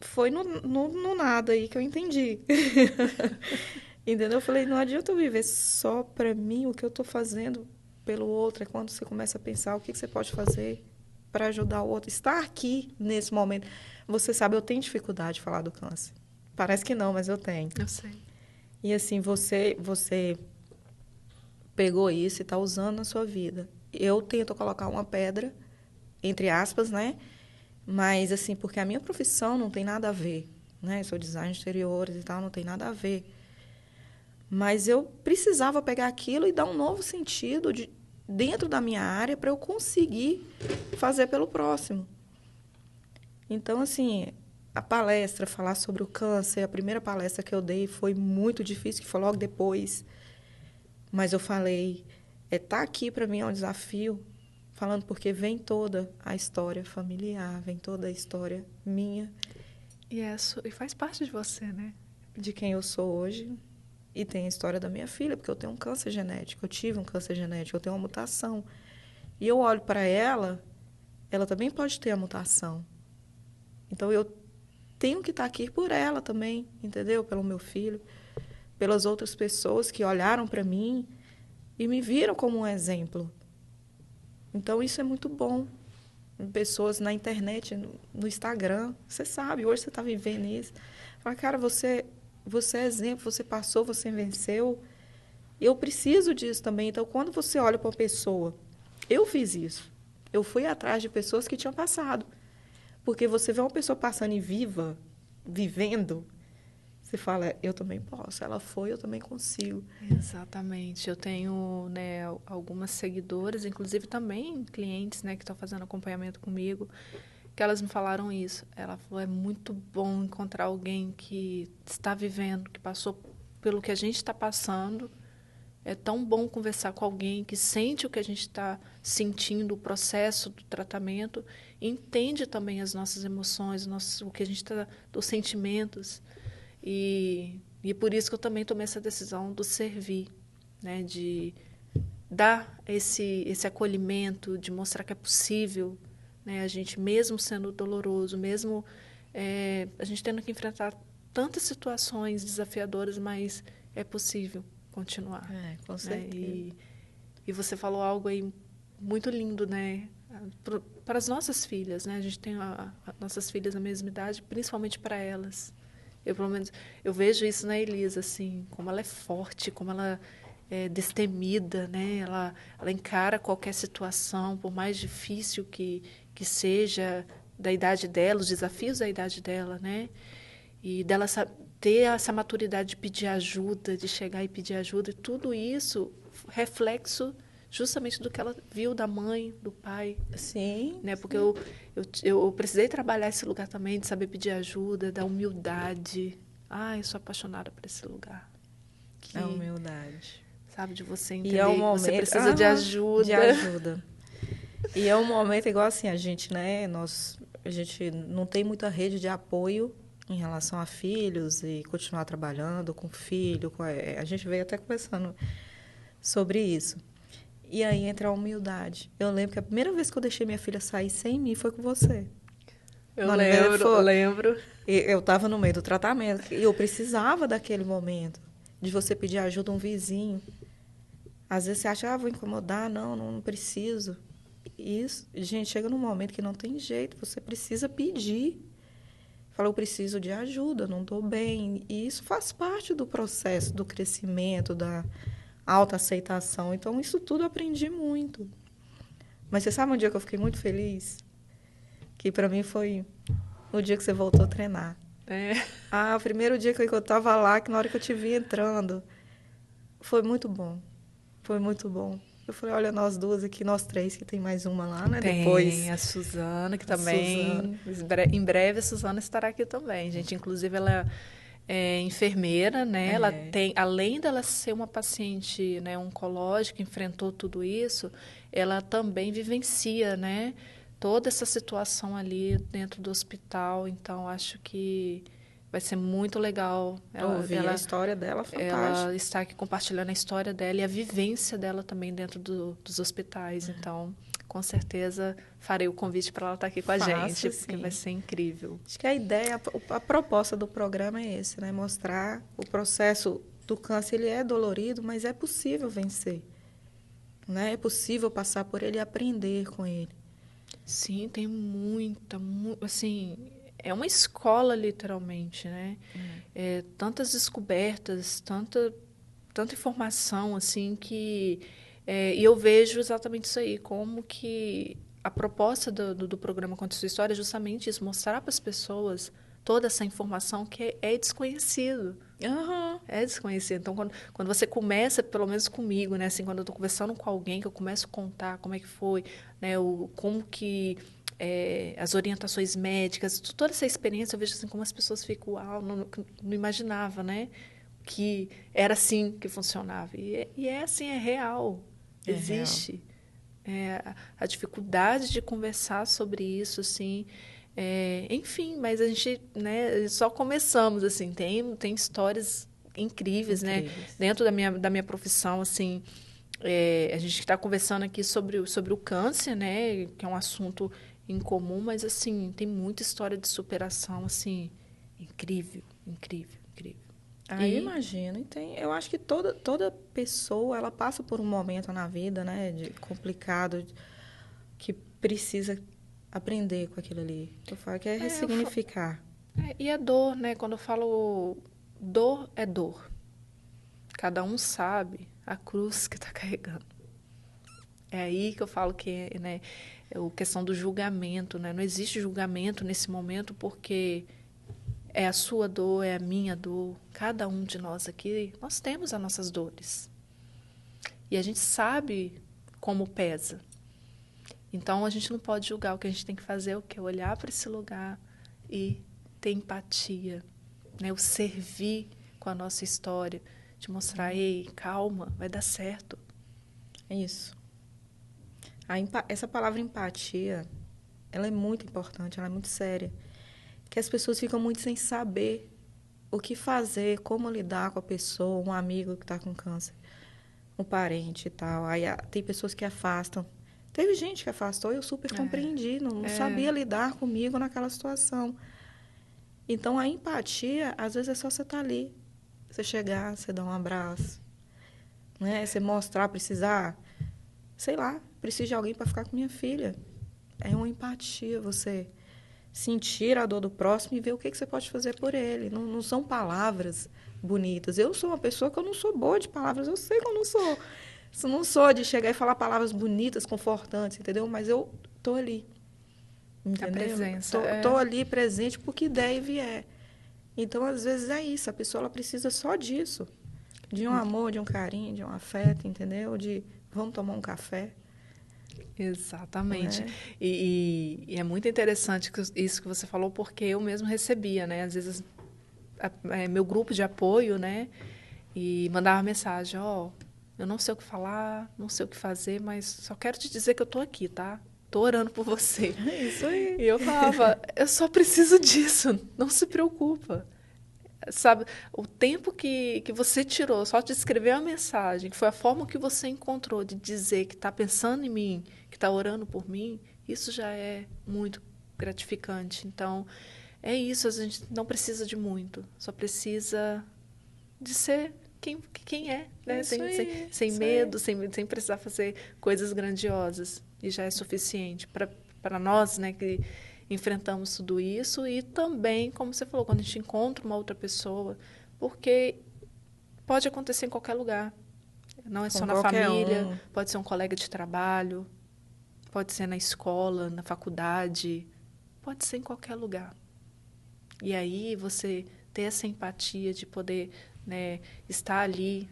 foi no nada aí que eu entendi. Entendeu? Eu falei, não adianta eu viver só pra mim, o que eu tô fazendo pelo outro. É quando você começa a pensar o que você pode fazer para ajudar o outro. Estar aqui nesse momento. Você sabe, eu tenho dificuldade de falar do câncer. Parece que não, mas eu tenho. Eu sei. E assim, você pegou isso e está usando na sua vida. Eu tento colocar uma pedra, entre aspas, né? Mas, assim, porque a minha profissão não tem nada a ver, né? Eu sou designer de exteriores e tal, não tem nada a ver. Mas eu precisava pegar aquilo e dar um novo sentido dentro da minha área para eu conseguir fazer pelo próximo. Então, assim, a palestra, falar sobre o câncer, a primeira palestra que eu dei foi muito difícil, que foi logo depois. Mas eu falei, tá aqui para mim é um desafio, falando porque vem toda a história familiar, vem toda a história minha. E faz parte de você, né? De quem eu sou hoje. E tem a história da minha filha, porque eu tenho um câncer genético, eu tive um câncer genético, eu tenho uma mutação. E eu olho para ela, ela também pode ter a mutação. Então, eu tenho que estar aqui por ela também, entendeu? Pelo meu filho, pelas outras pessoas que olharam para mim e me viram como um exemplo. Então, isso é muito bom. Pessoas na internet, no Instagram, você sabe, hoje você está vivendo isso. Fala, cara, você é exemplo, você passou, você venceu. Eu preciso disso também. Então, quando você olha para uma pessoa, eu fiz isso. Eu fui atrás de pessoas que tinham passado. Porque você vê uma pessoa passando e viva, vivendo, você fala, eu também posso. Ela foi, eu também consigo. Exatamente. Eu tenho, né, algumas seguidoras, inclusive também clientes, né, que estão fazendo acompanhamento comigo, que elas me falaram isso. Ela falou, é muito bom encontrar alguém que está vivendo, que passou pelo que a gente está passando. É tão bom conversar com alguém que sente o que a gente está sentindo, o processo do tratamento, e entende também as nossas emoções, o que a gente está, os sentimentos. E por isso que eu também tomei essa decisão do servir, né, de dar esse acolhimento, de mostrar que é possível, né, a gente, mesmo sendo doloroso, mesmo a gente tendo que enfrentar tantas situações desafiadoras, mas é possível continuar. Com certeza. Né? E você falou algo aí muito lindo, né? Para as nossas filhas, né? A gente tem nossas filhas na mesma idade, principalmente para elas. Eu, pelo menos, eu vejo isso na Elisa, assim, como ela é forte, como ela é destemida, né? Ela encara qualquer situação, por mais difícil que seja, da idade dela, os desafios da idade dela, né? E dela ter essa maturidade de pedir ajuda, de chegar e pedir ajuda, e tudo isso reflexo justamente do que ela viu da mãe, do pai. Sim. Né? Porque eu precisei trabalhar esse lugar também, de saber pedir ajuda, da humildade. Eu sou apaixonada por esse lugar. A humildade. Sabe, de você entender que você precisa de ajuda. De ajuda. E é um momento igual assim, a gente, né, a gente não tem muita rede de apoio em relação a filhos e continuar trabalhando com filho. A gente veio até conversando sobre isso. E aí entra a humildade. Eu lembro que a primeira vez que eu deixei minha filha sair sem mim foi com você. Eu lembro. Eu estava no meio do tratamento e eu precisava daquele momento de você pedir ajuda a um vizinho. Às vezes você acha, vou incomodar. Não preciso. Isso, gente, chega num momento que não tem jeito, você precisa pedir. Fala, eu preciso de ajuda, não estou bem. E isso faz parte do processo do crescimento, da autoaceitação. Então, isso tudo eu aprendi muito. Mas você sabe um dia que eu fiquei muito feliz? Que para mim foi o dia que você voltou a treinar. O primeiro dia que eu estava lá, que na hora que eu te vi entrando, foi muito bom. Foi muito bom. Eu falei, olha, nós duas aqui, nós três, que tem mais uma lá, né? Tem depois a Suzana, que também... Em breve a Suzana estará aqui também, gente. Inclusive, ela é enfermeira, né? Ela tem, além dela ser uma paciente, né, oncológica, enfrentou tudo isso, ela também vivencia, né, toda essa situação ali dentro do hospital. Então, acho que vai ser muito legal. Ouvir a história dela, fantástica. Ela está aqui compartilhando a história dela e a vivência dela também dentro dos hospitais. Então, com certeza, farei o convite para ela estar aqui com a gente, porque vai ser incrível. Acho que a ideia, a proposta do programa é esse, né? Mostrar o processo do câncer. Ele é dolorido, mas é possível vencer. Né? É possível passar por ele e aprender com ele. Sim, tem assim... É uma escola, literalmente, né? Tantas descobertas, tanta informação, assim, que... e eu vejo exatamente isso aí, como que a proposta do programa Conte Sua História é justamente isso, mostrar para as pessoas toda essa informação que é desconhecido. É desconhecido. Então, quando você começa, pelo menos comigo, né? Assim, quando eu estou conversando com alguém, que eu começo a contar como é que foi, né? Como que as orientações médicas, toda essa experiência, eu vejo assim como as pessoas ficam, uau, não imaginava, né? Que era assim que funcionava. E é assim, é real, existe. A dificuldade de conversar sobre isso, assim, enfim, mas a gente, né, só começamos, assim, tem histórias incríveis, né? Dentro da minha profissão, assim, a gente está conversando aqui sobre o câncer, né, que é um assunto em comum, mas, assim, tem muita história de superação, assim, incrível, incrível, incrível. Eu imagino. Eu acho que toda pessoa, ela passa por um momento na vida, né, de complicado, que precisa aprender com aquilo ali. Eu falo que é ressignificar. E a dor, né? Quando eu falo dor, é dor. Cada um sabe a cruz que está carregando. É aí que eu falo que, né, é a questão do julgamento, né? Não existe julgamento nesse momento porque é a sua dor, é a minha dor. Cada um de nós aqui, nós temos as nossas dores. E a gente sabe como pesa. Então, a gente não pode julgar. O que a gente tem que fazer é o quê? Olhar para esse lugar e ter empatia, né? O servir com a nossa história, de mostrar, ei, calma, vai dar certo. É isso. Essa palavra empatia, ela é muito importante, ela é muito séria. Que as pessoas ficam muito sem saber o que fazer, como lidar com a pessoa, um amigo que está com câncer, um parente e tal. Aí tem pessoas que afastam. Teve gente que afastou e eu super compreendi, não sabia lidar comigo naquela situação. Então, a empatia, às vezes, é só você estar ali. Você chegar, você dar um abraço, né? Você mostrar, precisar, sei lá, preciso de alguém para ficar com minha filha. É uma empatia, você sentir a dor do próximo e ver o que você pode fazer por ele. Não são palavras bonitas. Eu sou uma pessoa que eu não sou boa de palavras, eu sei que eu não sou. Eu não sou de chegar e falar palavras bonitas, confortantes, entendeu? Mas eu tô ali, entendeu? A presença. Tô ali presente porque der e vier. Então, às vezes, é isso. A pessoa ela precisa só disso. De um amor, de um carinho, de um afeto, entendeu? De vamos tomar um café. Exatamente. E é muito interessante isso que você falou, porque eu mesmo recebia, né? Às vezes, meu grupo de apoio, né? E mandava mensagem, eu não sei o que falar, não sei o que fazer, mas só quero te dizer que eu tô aqui, tá? Tô orando por você. É isso aí. E eu falava, eu só preciso disso, não se preocupa. Sabe, o tempo que você tirou só de escrever uma mensagem, que foi a forma que você encontrou de dizer que está pensando em mim, que está orando por mim, isso já é muito gratificante. Então, é isso, a gente não precisa de muito, só precisa de ser quem é, né? Sem medo, sem precisar fazer coisas grandiosas. E já é suficiente para nós, né, que enfrentamos tudo isso. E também, como você falou, quando a gente encontra uma outra pessoa, porque pode acontecer em qualquer lugar. Não é só na família, pode ser um colega de trabalho, pode ser na escola, na faculdade, pode ser em qualquer lugar. E aí você ter essa empatia de poder, né, estar ali,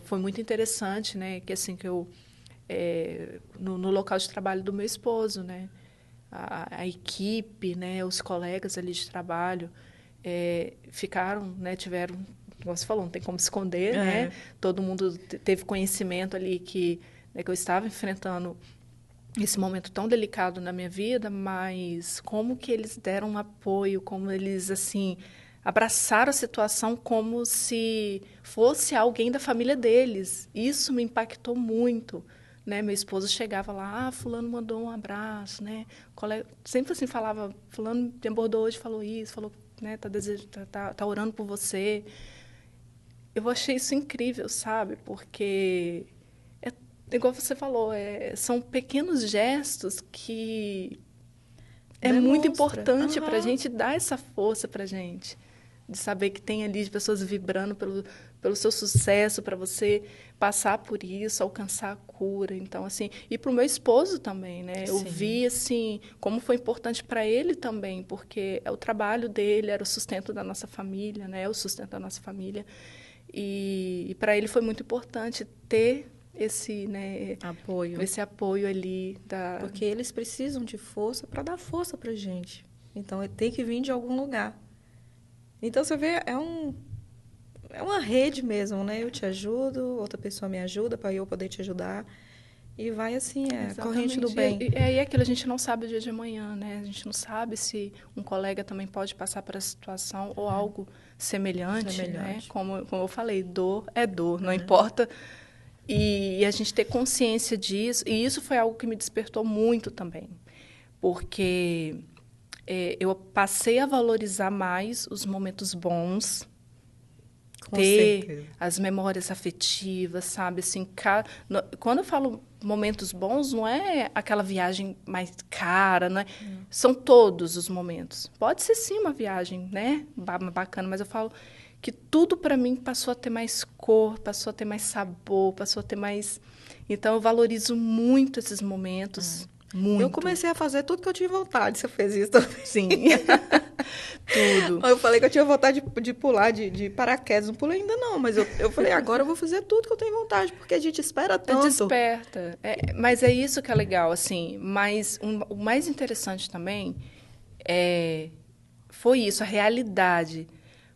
foi muito interessante, né, que assim que eu no local de trabalho do meu esposo, né, a equipe, né, os colegas ali de trabalho ficaram, né, tiveram, como você falou, não tem como esconder, né, todo mundo teve conhecimento ali que eu estava enfrentando esse momento tão delicado na minha vida, mas como que eles deram um apoio, como eles, assim, abraçaram a situação como se fosse alguém da família deles. Isso me impactou muito, né? Meu esposo chegava lá, fulano mandou um abraço, né? Colega, sempre assim falava, fulano me abordou hoje, falou isso, falou, né? Tá orando por você. Eu achei isso incrível, sabe? Porque igual você falou, são pequenos gestos que muito importante para a gente dar essa força para a gente. De saber que tem ali pessoas vibrando pelo seu sucesso, para você passar por isso, alcançar a cura. Então, assim, e para o meu esposo também, né? Eu vi, assim, como foi importante para ele também, porque é o trabalho dele, era o sustento da nossa família, né? É o sustento da nossa família. E para ele foi muito importante ter esse, né, Apoio. esse apoio ali Porque eles precisam de força para dar força pra gente. Então, tem que vir de algum lugar. Então, você vê, é uma rede mesmo, né? Eu te ajudo, outra pessoa me ajuda para eu poder te ajudar. E vai assim, a corrente do bem. E aí aquilo a gente não sabe o dia de amanhã, né? A gente não sabe se um colega também pode passar por essa situação ou algo semelhante, né? Como eu falei, dor é dor, não importa. E a gente ter consciência disso, e isso foi algo que me despertou muito também, porque eu passei a valorizar mais os momentos bons, Com ter certeza. as memórias afetivas, sabe? Assim, quando eu falo momentos bons, não é aquela viagem mais cara, não é? São todos os momentos. Pode ser sim uma viagem, né? Bacana, mas eu falo que tudo para mim passou a ter mais cor, passou a ter mais sabor, passou a ter mais. Então eu valorizo muito esses momentos. Muito. Eu comecei a fazer tudo que eu tinha vontade. Você fez isso também? Sim. Tudo. Eu falei que eu tinha vontade de pular de paraquedas. Não pulei ainda não, mas eu falei, agora eu vou fazer tudo que eu tenho vontade, porque a gente espera tanto. Desperta. Mas é isso que é legal, assim. Mas o mais interessante também foi isso, a realidade.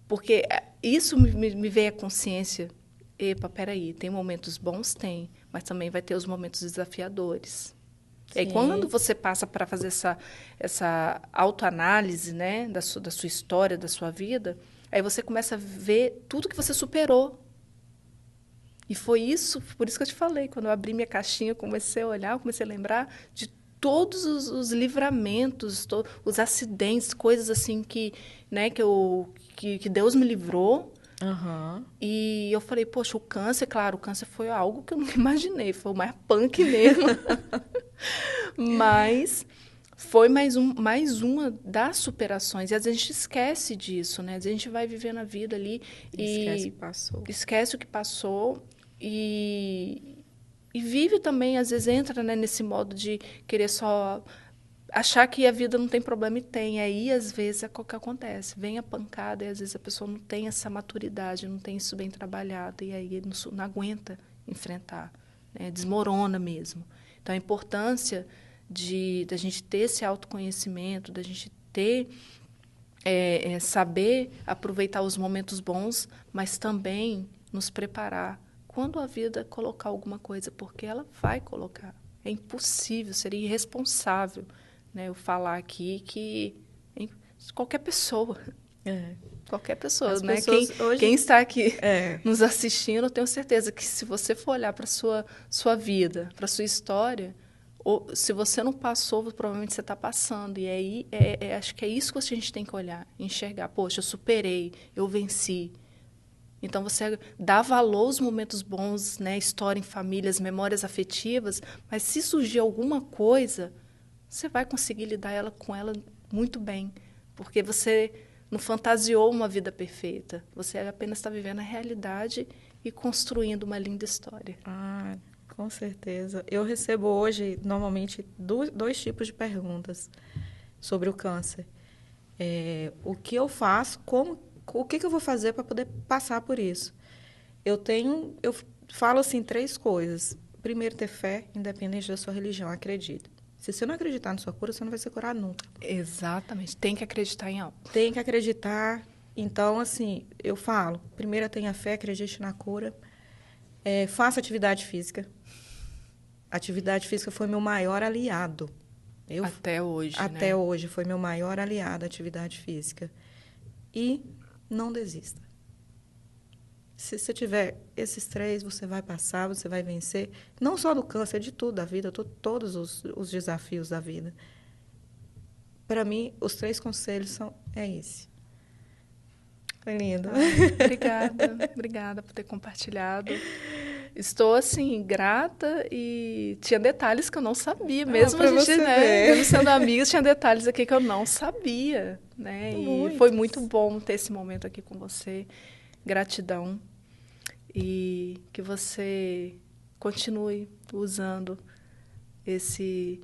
Porque isso me veio à consciência. Epa, peraí, tem momentos bons? Tem. Mas também vai ter os momentos desafiadores. E quando você passa para fazer essa autoanálise, né, da sua história, da sua vida, aí você começa a ver tudo que você superou. E foi isso, por isso que eu te falei, quando eu abri minha caixinha, eu comecei a olhar, eu comecei a lembrar de todos os livramentos, os acidentes, coisas assim que Deus me livrou. Uhum. E eu falei, poxa, o câncer foi algo que eu nunca imaginei, foi o mais punk mesmo. Mas foi mais uma das superações. E às vezes a gente esquece disso, né? Às vezes a gente vai vivendo a vida ali e esquece o que passou e vive também, às vezes entra, né, nesse modo de querer só achar que a vida não tem problema e tem. Aí, às vezes, é o que acontece. Vem a pancada e, às vezes, a pessoa não tem essa maturidade, não tem isso bem trabalhado. E aí, não aguenta enfrentar. Né? Desmorona mesmo. Então, a importância da gente ter esse autoconhecimento, da gente ter... saber aproveitar os momentos bons, mas também nos preparar quando a vida colocar alguma coisa, porque ela vai colocar. É impossível, seria irresponsável, né, eu falar aqui que qualquer pessoa, qualquer pessoa, né? Quem está aqui nos assistindo, eu tenho certeza que se você for olhar para sua vida, para sua história, ou se você não passou, provavelmente você está passando. E aí acho que é isso que a gente tem que olhar, enxergar. Poxa, eu superei, eu venci. Então, você dá valor aos momentos bons, né? História em famílias, memórias afetivas, mas se surgir alguma coisa, você vai conseguir lidar com ela muito bem, porque você não fantasiou uma vida perfeita, você apenas está vivendo a realidade e construindo uma linda história. Ah, com certeza. Eu recebo hoje, normalmente, dois tipos de perguntas sobre o câncer. O que eu faço, o que eu vou fazer para poder passar por isso? Eu falo assim 3 coisas. Primeiro, ter fé, independente da sua religião, acredita. Se você não acreditar na sua cura, você não vai ser curado nunca. Exatamente. Tem que acreditar em algo. Tem que acreditar. Então, assim, eu falo, primeiro tenha fé, acredite na cura. Faça atividade física. Atividade física foi meu maior aliado. Até hoje, Até hoje foi meu maior aliado, a atividade física. E não desista. Se você tiver esses 3, você vai passar, você vai vencer. Não só do câncer, de tudo da vida, todos os desafios da vida. Para mim, os 3 conselhos é esse. Foi lindo. Obrigada por ter compartilhado. Estou, assim, grata e tinha detalhes que eu não sabia. Mesmo a gente, mesmo sendo amigos, tinha detalhes aqui que eu não sabia, né? E foi muito bom ter esse momento aqui com você. Gratidão. E que você continue usando esse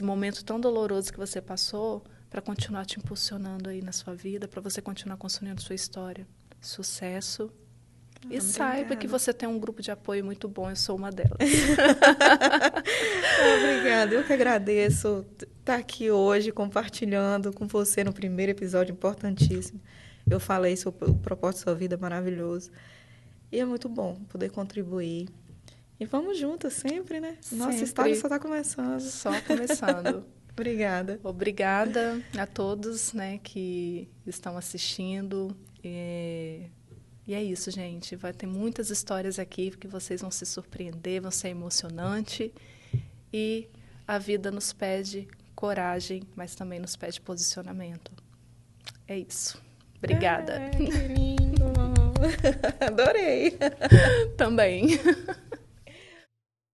momento tão doloroso que você passou para continuar te impulsionando aí na sua vida, para você continuar construindo sua história. Sucesso E saiba que você tem um grupo de apoio muito bom, eu sou uma delas. Obrigada, eu que agradeço estar aqui hoje compartilhando com você no primeiro episódio importantíssimo. Eu falei sobre o propósito da sua vida maravilhoso. E é muito bom poder contribuir. E vamos juntas sempre, né? Nossa Sempre. história só está começando. Só começando. Obrigada. Obrigada a todos, né, que estão assistindo. E é isso, gente. Vai ter muitas histórias aqui que vocês vão se surpreender, vão ser emocionante. E a vida nos pede coragem, mas também nos pede posicionamento. É isso. Obrigada. Que lindo. Adorei. Também.